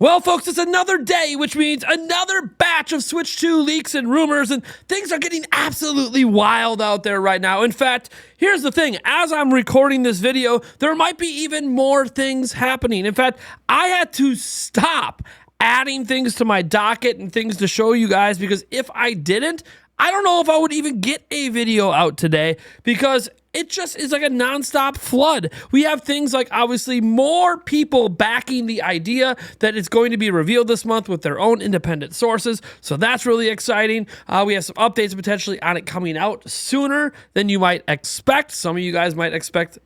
Well, folks, it's another day, which means another batch of Switch 2 leaks and rumors, and things are getting absolutely wild out there right now. In fact, here's the thing. As I'm recording this video, there might be even more things happening. In fact, I had to stop adding things to my docket and things to show you guys, because if I didn't, I don't know if I would even get a video out today, because it just is like a nonstop flood. We have things like, obviously, more people backing the idea that it's going to be revealed this month with their own independent sources. So that's really exciting. We have some updates potentially on it coming out sooner than you might expect. Some of you guys might expect,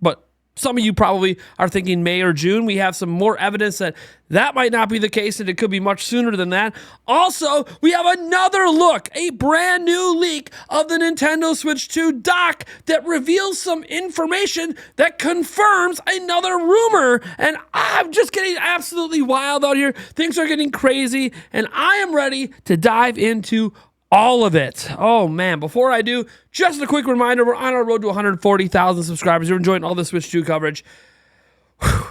but some of you probably are thinking May or June. We have some more evidence that that might not be the case, and it could be much sooner than that. Also, we have another look, a brand new leak of the Nintendo Switch 2 dock that reveals some information that confirms another rumor. And I'm just getting absolutely wild out here. Things are getting crazy, and I am ready to dive into all of it. Oh man, before I do, just a quick reminder, we're on our road to 140,000 subscribers. You're enjoying all the Switch 2 coverage.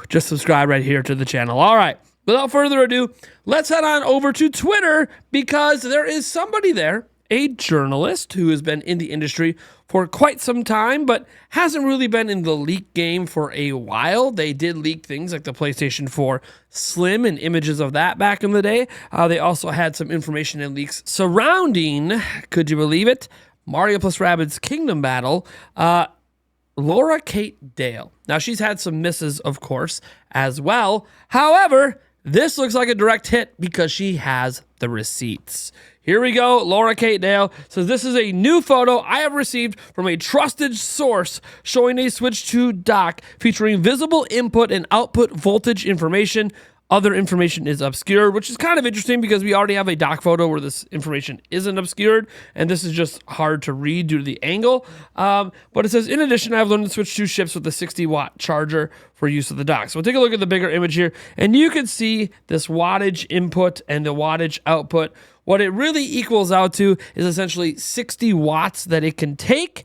Just subscribe right here to the channel. All right, without further ado, let's head on over to Twitter, because there is somebody there, a journalist who has been in the industry for quite some time, but hasn't really been in the leak game for a while. They did leak things like the PlayStation 4 Slim and images of that back in the day. They also had some information and leaks surrounding, could you believe it, Mario plus Rabbids Kingdom Battle, Laura Kate Dale. Now, she's had some misses, of course, as well. However, this looks like a direct hit because she has the receipts. Here we go. Laura Kate Dale says, "This is a new photo I have received from a trusted source showing a Switch 2 dock featuring visible input and output voltage information. Other information is obscured," which is kind of interesting because we already have a dock photo where this information isn't obscured, and this is just hard to read due to the angle. But it says, "In addition, I've learned the Switch 2 ships with a 60-watt charger for use of the dock." So we'll take a look at the bigger image here, and you can see this wattage input and the wattage output. What it really equals out to is essentially 60 watts that it can take.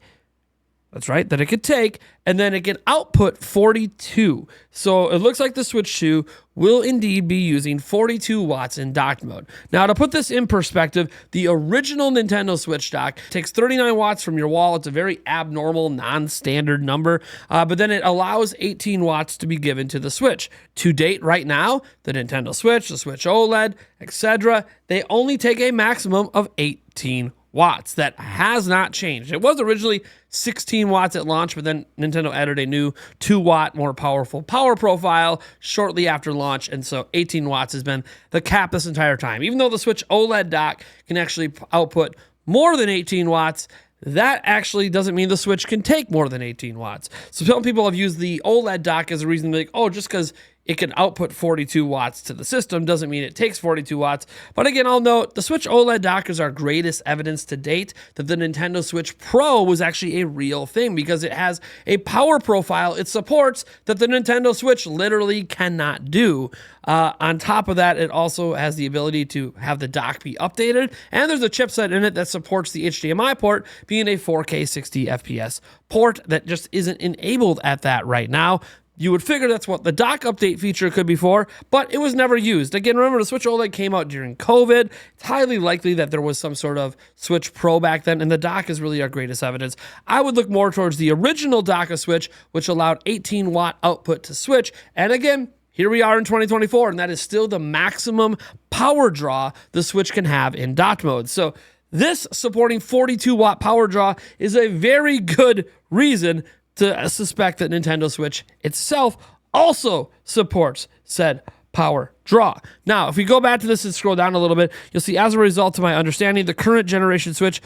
That's right, that it could take, and then it can output 42. So it looks like the Switch 2 will indeed be using 42 watts in dock mode. Now, to put this in perspective, the original Nintendo Switch dock takes 39 watts from your wall. It's a very abnormal, non-standard number, but then it allows 18 watts to be given to the Switch. To date, right now, the Nintendo Switch, the Switch OLED, etc., they only take a maximum of 18 watts. That has not changed. It was originally 16 watts at launch, but then Nintendo added a new 2-watt, more powerful power profile shortly after launch, and so 18 watts has been the cap this entire time. Even though the Switch OLED dock can actually output more than 18 watts, that actually doesn't mean the Switch can take more than 18 watts. So some people have used the OLED dock as a reason to be like, oh, just because it can output 42 watts to the system doesn't mean it takes 42 watts. But again, I'll note the Switch OLED dock is our greatest evidence to date that the Nintendo Switch Pro was actually a real thing, because it has a power profile it supports that the Nintendo Switch literally cannot do. On top of that, it also has the ability to have the dock be updated, and there's a chipset in it that supports the HDMI port, being a 4K 60 FPS port that just isn't enabled at that right now. You would figure that's what the dock update feature could be for, but it was never used. Again, remember, the Switch OLED came out during COVID. It's highly likely that there was some sort of Switch Pro back then, and the dock is really our greatest evidence. I would look more towards the original dock of Switch, which allowed 18-watt output to Switch. And again, here we are in 2024, and that is still the maximum power draw the Switch can have in dock mode. So this supporting 42-watt power draw is a very good reason to suspect that Nintendo Switch itself also supports said power draw. Now, if we go back to this and scroll down a little bit, you'll see, as a result of my understanding, the current generation Switch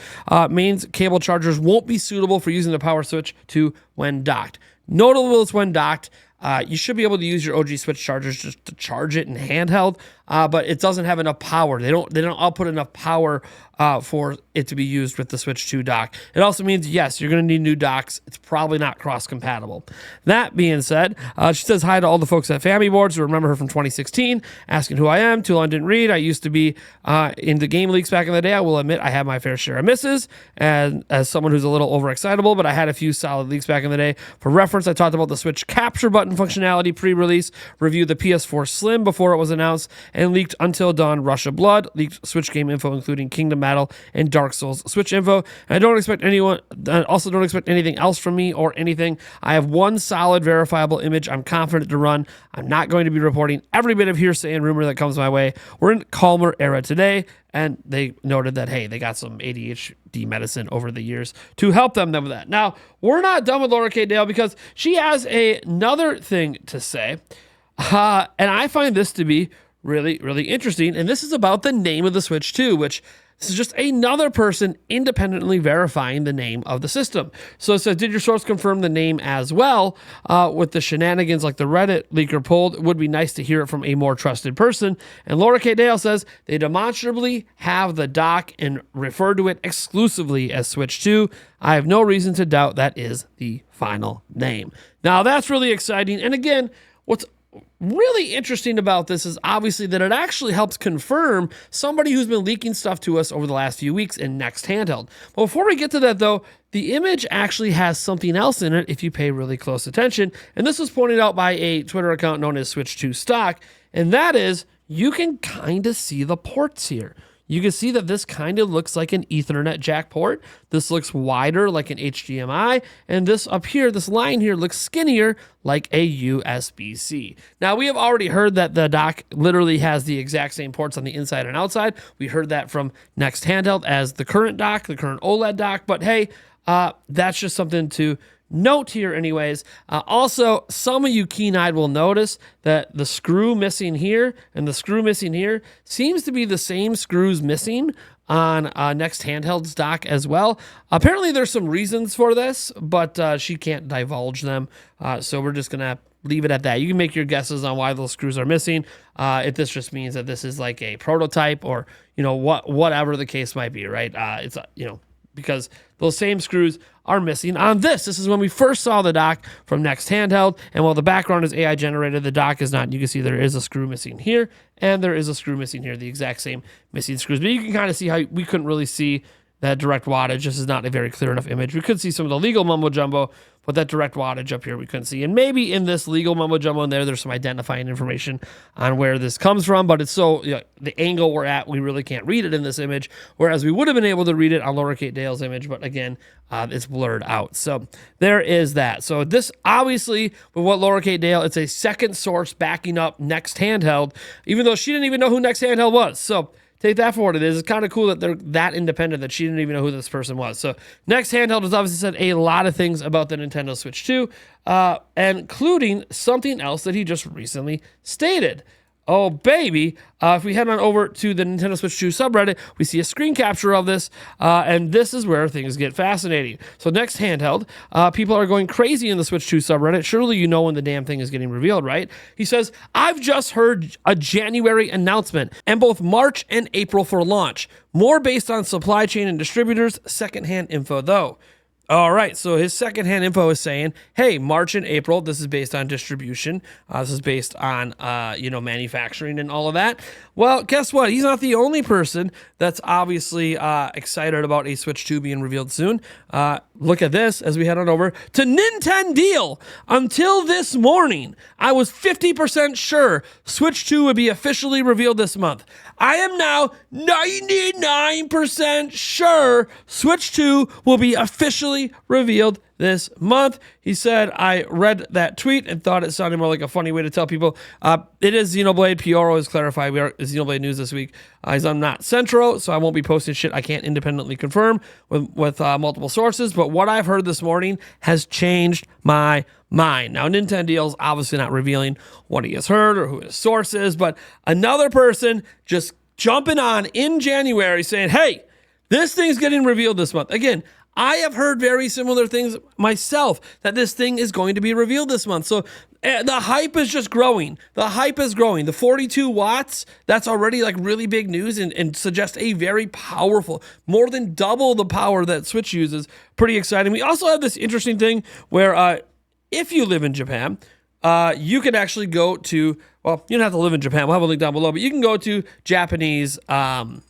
mains cable chargers won't be suitable for using the Power Switch 2 when docked. Notable is when docked, you should be able to use your OG Switch chargers just to charge it in handheld, but it doesn't have enough power. They don't output enough power for it to be used with the Switch 2 dock. It also means, yes, you're going to need new docks. It's probably not cross-compatible. That being said, she says hi to all the folks at Family Boards who remember her from 2016, asking who I am. Too long didn't read. I used to be into game leaks back in the day. I will admit I had my fair share of misses, and as someone who's a little overexcitable, but I had a few solid leaks back in the day. For reference, I talked about the Switch capture button functionality pre-release, reviewed the PS4 Slim before it was announced, and leaked Until Dawn Rush of Blood, leaked Switch game info including Kingdom Battle and Dark Souls Switch info. And I don't expect anything else from me or anything. I have one solid verifiable image I'm confident to run. I'm not going to be reporting every bit of hearsay and rumor that comes my way. We're in calmer era today, and they noted that, hey, they got some ADHD medicine over the years to help them with that. Now, we're not done with Laura K. Dale because she has another thing to say, and I find this to be really, really interesting, and this is about the name of the Switch 2, which this is just another person independently verifying the name of the system. So it says, did your source confirm the name as well? With the shenanigans like the Reddit leaker pulled, it would be nice to hear it from a more trusted person. And Laura K. Dale says, they demonstrably have the dock and refer to it exclusively as Switch 2. I have no reason to doubt that is the final name. Now, that's really exciting. And again, what's really interesting about this is obviously that it actually helps confirm somebody who's been leaking stuff to us over the last few weeks in Next Handheld. But before we get to that, though, the image actually has something else in it if you pay really close attention. And this was pointed out by a Twitter account known as Switch 2 Stock. And that is, you can kind of see the ports here. You can see that this kind of looks like an Ethernet jack port. This looks wider like an HDMI. And this up here, this line here looks skinnier like a USB-C. Now, we have already heard that the dock literally has the exact same ports on the inside and outside. We heard that from Next Handheld as the current dock, the current OLED dock. But hey, that's just something to note here anyways. Also, some of you keen-eyed will notice that the screw missing here and the screw missing here seems to be the same screws missing on Next Handheld's dock as well. Apparently there's some reasons for this, but she can't divulge them. So we're just going to leave it at that. You can make your guesses on why those screws are missing. If this just means that this is like a prototype or, whatever the case might be, right? It's, because those same screws are missing on this. This is when we first saw the dock from Next Handheld, and while the background is AI generated, the dock is not. You can see there is a screw missing here, and there is a screw missing here, the exact same missing screws. But you can kind of see how we couldn't really see that direct wattage. This is not a very clear enough image. We could see some of the legal mumbo jumbo, but that direct wattage up here we couldn't see. And maybe in this legal mumbo jumbo in there's some identifying information on where this comes from, but it's so, the angle we're at, we really can't read it in this image, whereas we would have been able to read it on Laura K. Dale's image, but again, it's blurred out. So there is that. So this, obviously, with what Laura K. Dale, it's a second source backing up Next Handheld, even though she didn't even know who Next Handheld was. So take that for what it is. It's kind of cool that they're that independent that she didn't even know who this person was. So Next Handheld has obviously said a lot of things about the Nintendo Switch 2, including something else that he just recently stated. Oh, baby. If we head on over to the Nintendo Switch 2 subreddit, we see a screen capture of this, and this is where things get fascinating. So Next Handheld, people are going crazy in the Switch 2 subreddit. Surely you know when the damn thing is getting revealed, right? He says, I've just heard a January announcement, and both March and April for launch. More based on supply chain and distributors, secondhand info though. All right, so his secondhand info is saying, hey, March and April, this is based on distribution. This is based on, manufacturing and all of that. Well, guess what? He's not the only person that's obviously excited about a Switch 2 being revealed soon. Look at this as we head on over to Nintendo Deal. Until this morning, I was 50% sure Switch 2 would be officially revealed this month. I am now 99% sure Switch 2 will be officially revealed this month. He said, I read that tweet and thought it sounded more like a funny way to tell people. It is Xenoblade. Pioro has clarified we are Xenoblade news this week. I'm not Centro, so I won't be posting shit I can't independently confirm with multiple sources. But what I've heard this morning has changed my mind. Now, Nintendo Deal's obviously not revealing what he has heard or who his source is, but another person just jumping on in January saying, hey, this thing's getting revealed this month. Again, I have heard very similar things myself, that this thing is going to be revealed this month. So the hype is just growing. The hype is growing. The 42 watts, that's already like really big news and suggests a very powerful, more than double the power that Switch uses. Pretty exciting. We also have this interesting thing where if you live in Japan, you can actually go to, well, you don't have to live in Japan. We'll have a link down below, but you can go to Japanese Amazon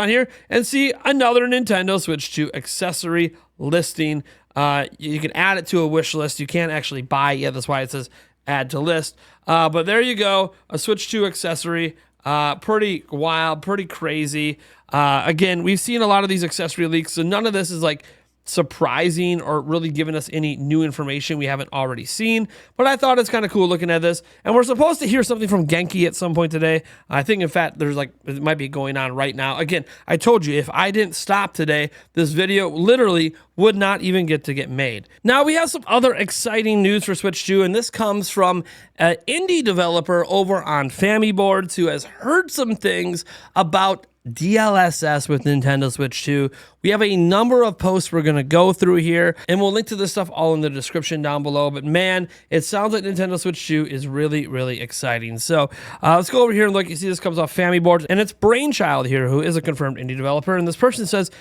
here and see another Nintendo Switch 2 accessory listing. You can add it to a wish list. You can't actually buy it yet. That's why it says add to list. But there you go, a Switch 2 accessory. Pretty wild, pretty crazy. Again, we've seen a lot of these accessory leaks, so none of this is like surprising or really giving us any new information we haven't already seen, but I thought it's kind of cool looking at this. And we're supposed to hear something from Genki at some point today. I think, in fact, there's like, it might be going on right now. Again, I told you, if I didn't stop today, this video literally would not even get made. Now, we have some other exciting news for Switch 2, and this comes from an indie developer over on Famiboards who has heard some things about DLSS with Nintendo Switch 2. We have a number of posts we're going to go through here, and we'll link to this stuff all in the description down below. But man, it sounds like Nintendo Switch 2 is really, really exciting. So let's go over here and look. You see this comes off Famiboards, and it's Brainchild here, who is a confirmed indie developer. And this person says,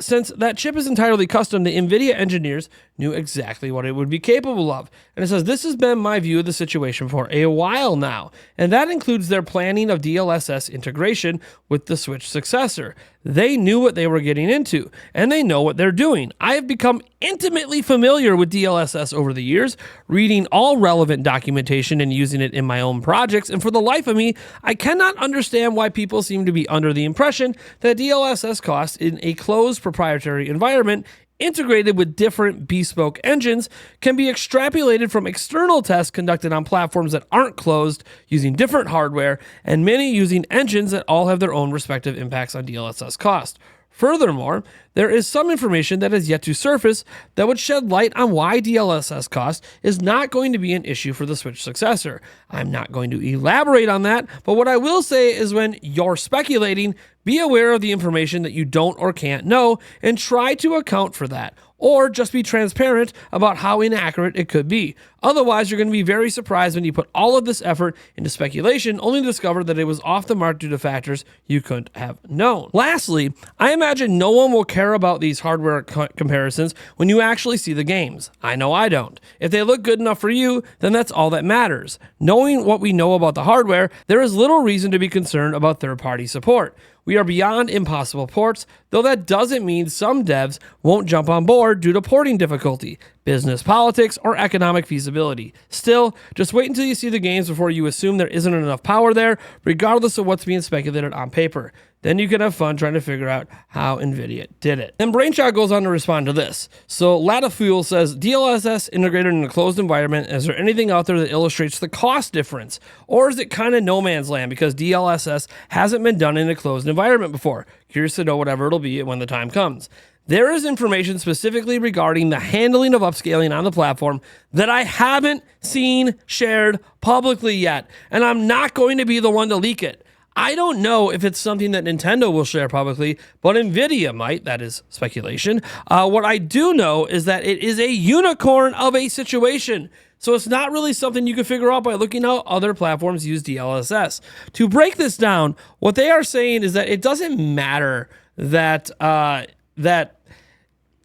since that chip is entirely custom, the NVIDIA engineers knew exactly what it would be capable of. And it says, this has been my view of the situation for a while now, and that includes their planning of DLSS integration with the Switch successor. They knew what they were getting into, and they know what they're doing. I have become intimately familiar with DLSS over the years, reading all relevant documentation and using it in my own projects, and for the life of me, I cannot understand why people seem to be under the impression that DLSS costs in a closed proprietary environment integrated with different bespoke engines can be extrapolated from external tests conducted on platforms that aren't closed using different hardware, and many using engines that all have their own respective impacts on DLSS cost. Furthermore, there is some information that has yet to surface that would shed light on why DLSS cost is not going to be an issue for the Switch successor. I'm not going to elaborate on that, but what I will say is when you're speculating, be aware of the information that you don't or can't know and try to account for that, or just be transparent about how inaccurate it could be. Otherwise, you're going to be very surprised when you put all of this effort into speculation only to discover that it was off the mark due to factors you couldn't have known. Lastly, I imagine no one will care about these hardware comparisons when you actually see the games. I know I don't. If they look good enough for you, then that's all that matters. Knowing what we know about the hardware, there is little reason to be concerned about third-party support. We are beyond impossible ports, though that doesn't mean some devs won't jump on board due to porting difficulty, business politics, or economic feasibility. Still, just wait until you see the games before you assume there isn't enough power there, regardless of what's being speculated on paper. Then you can have fun trying to figure out how NVIDIA did it. And Brainchild goes on to respond to this. So Latafuel says, DLSS integrated in a closed environment, is there anything out there that illustrates the cost difference? Or is it kind of no man's land because DLSS hasn't been done in a closed environment before? Curious to know whatever it'll be when the time comes. There is information specifically regarding the handling of upscaling on the platform that I haven't seen shared publicly yet, and I'm not going to be the one to leak it. I don't know if it's something that Nintendo will share publicly, but NVIDIA might. That is speculation. What I do know is that it is a unicorn of a situation. So it's not really something you can figure out by looking how other platforms use DLSS. To break this down, what they are saying is that it doesn't matter that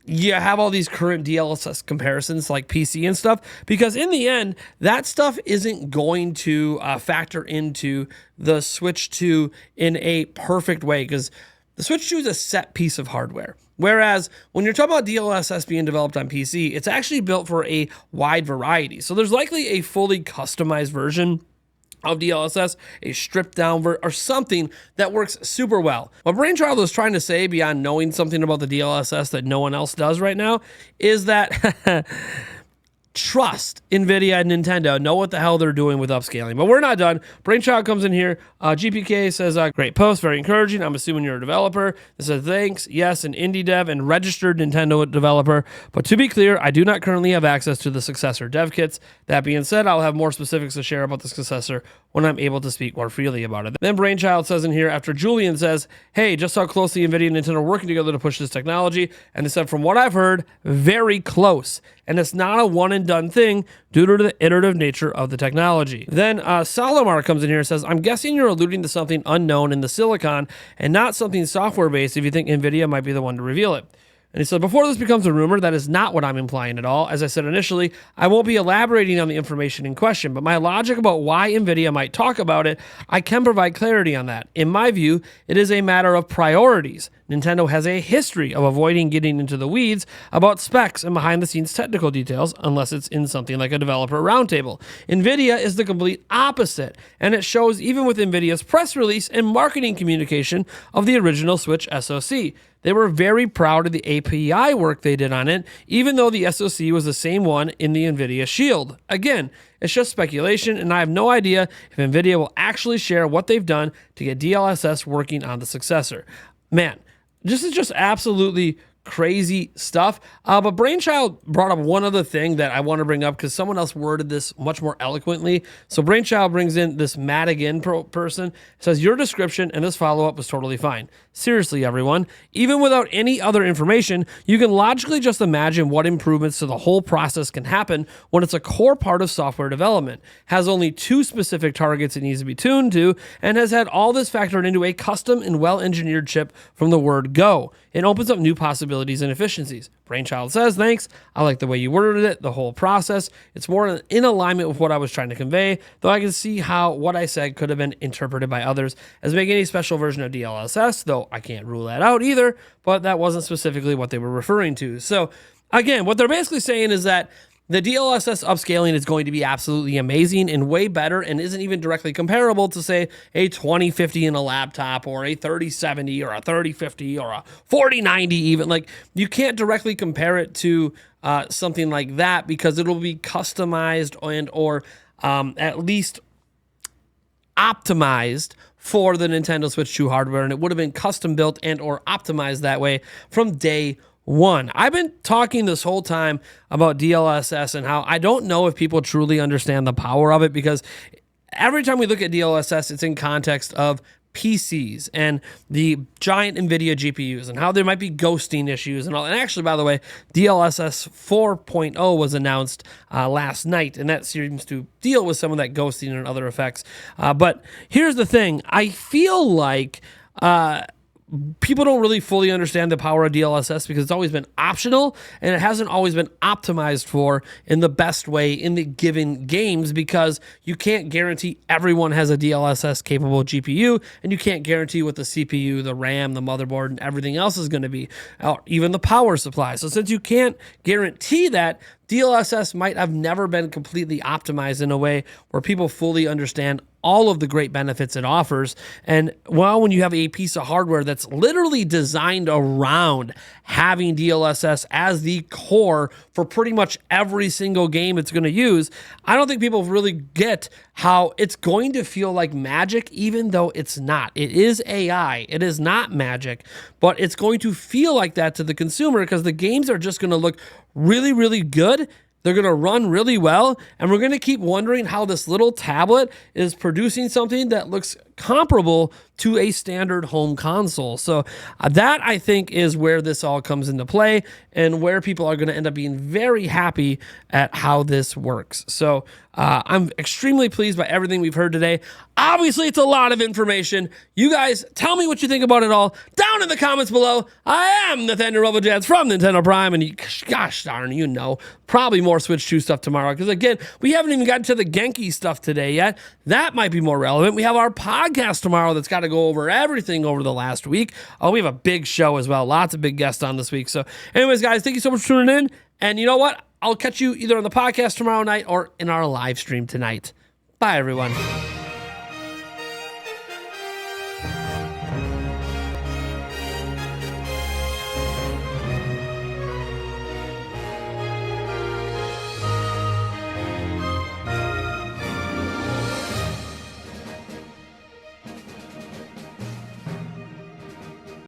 you have all these current DLSS comparisons like PC and stuff, because in the end, that stuff isn't going to factor into the Switch 2 in a perfect way, because the Switch 2 is a set piece of hardware. Whereas when you're talking about DLSS being developed on PC, it's actually built for a wide variety. So there's likely a fully customized version of DLSS, a stripped down or something that works super well. What Brainchild is trying to say, beyond knowing something about the DLSS that no one else does right now, is that trust NVIDIA and Nintendo know what the hell they're doing with upscaling. But we're not done. Brainchild comes in here. GPK says, great post, very encouraging. I'm assuming you're a developer. It says, thanks, yes, an indie dev and registered Nintendo developer. But to be clear, I do not currently have access to the successor dev kits. That being said, I'll have more specifics to share about the successor when I'm able to speak more freely about it. Then Brainchild says in here, after Julian says, hey, just how closely NVIDIA and Nintendo are working together to push this technology. And they said, from what I've heard, very close. And it's not a one and done thing due to the iterative nature of the technology. Then Salomar comes in here and says, I'm guessing you're alluding to something unknown in the silicon and not something software based if you think NVIDIA might be the one to reveal it. And he said, before this becomes a rumor, that is not what I'm implying at all. As I said initially, I won't be elaborating on the information in question, but my logic about why NVIDIA might talk about it, I can provide clarity on that. In my view, it is a matter of priorities. Nintendo has a history of avoiding getting into the weeds about specs and behind-the-scenes technical details unless it's in something like a developer roundtable. NVIDIA is the complete opposite, and it shows even with NVIDIA's press release and marketing communication of the original Switch SoC. They were very proud of the API work they did on it, even though the SoC was the same one in the NVIDIA Shield. Again, it's just speculation, and I have no idea if NVIDIA will actually share what they've done to get DLSS working on the successor. Man, this is just absolutely crazy stuff. But Brainchild brought up one other thing that I want to bring up because someone else worded this much more eloquently. So Brainchild brings in this Madigan person, says, your description and this follow-up was totally fine. Seriously, everyone, even without any other information, you can logically just imagine what improvements to the whole process can happen when it's a core part of software development, has only 2 specific targets it needs to be tuned to, and has had all this factored into a custom and well-engineered chip from the word go. It opens up new possibilities and efficiencies. Brainchild says, thanks. I like the way you worded it, the whole process. It's more in alignment with what I was trying to convey, though I can see how what I said could have been interpreted by others as making a special version of DLSS, though I can't rule that out either, but that wasn't specifically what they were referring to. So again, what they're basically saying is that the DLSS upscaling is going to be absolutely amazing and way better and isn't even directly comparable to, say, a 2050 in a laptop or a 3070 or a 3050 or a 4090 even. Like, you can't directly compare it to something like that because it'll be customized and or at least optimized for the Nintendo Switch 2 hardware, and it would have been custom built and or optimized that way from day one. I've been talking this whole time about DLSS and how I don't know if people truly understand the power of it, because every time we look at DLSS, it's in context of PCs and the giant NVIDIA GPUs and how there might be ghosting issues and all. And actually, by the way, DLSS 4.0 was announced last night, and that seems to deal with some of that ghosting and other effects. But here's the thing. I feel like people don't really fully understand the power of DLSS because it's always been optional and it hasn't always been optimized for in the best way in the given games, because you can't guarantee everyone has a DLSS capable GPU, and you can't guarantee what the CPU, the RAM, the motherboard, and everything else is going to be, even the power supply. So since you can't guarantee that, DLSS might have never been completely optimized in a way where people fully understand all of the great benefits it offers. And well, when you have a piece of hardware that's literally designed around having DLSS as the core for pretty much every single game it's going to use, I don't think people really get how it's going to feel like magic, even though it's not. It is AI. It is not magic, but it's going to feel like that to the consumer because the games are just going to look really, really good. They're going to run really well, and we're going to keep wondering how this little tablet is producing something that looks comparable to a standard home console. So that, I think, is where this all comes into play and where people are going to end up being very happy at how this works. So I'm extremely pleased by everything we've heard today. Obviously, it's a lot of information. You guys, tell me what you think about it all down in the comments below. I am Nathaniel RoboJets from Nintendo Prime, and gosh darn, you know, probably more Switch 2 stuff tomorrow, because again, we haven't even gotten to the Genki stuff today yet. That might be more relevant. We have our podcast tomorrow that's got to go over everything over the last week. Oh, we have a big show as well. Lots of big guests on this week. So anyways, guys, thank you so much for tuning in. And you know what? I'll catch you either on the podcast tomorrow night or in our live stream tonight. Bye, everyone.